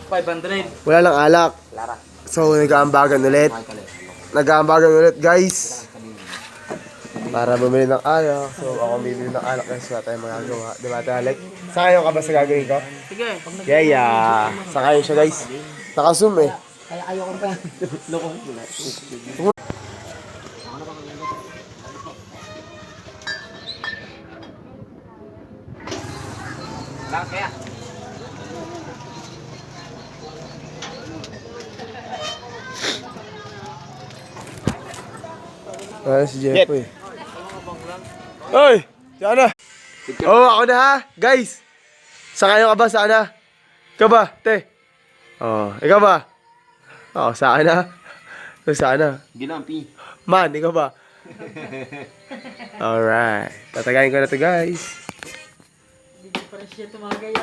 500. Wala lang alak. Lara. So, nag-aambagan ulit. Nag-aambagan ulit, guys. Para bumili ng alak. So, ako bibili ng alak guys. Wala tayong magagawa. Diba, Alec? Sakayon ka ba sa gagawin ko? Sige. Yeah. Sakayon siya, guys. Naka-zoom eh. Kaya ayoko pa. Lokong. Lang kaya. Si Jeffoy. Oy! Sana! Oh, ako na ha! Guys! Sakayon ka ba? Sana? Ikaw ba? Te? Oh, ikaw ba? Oh, sana? Sana? Ginampi. Man, ikaw ba? Alright. Tatagayin ko na to guys. Hindi pa rin siya tumagay.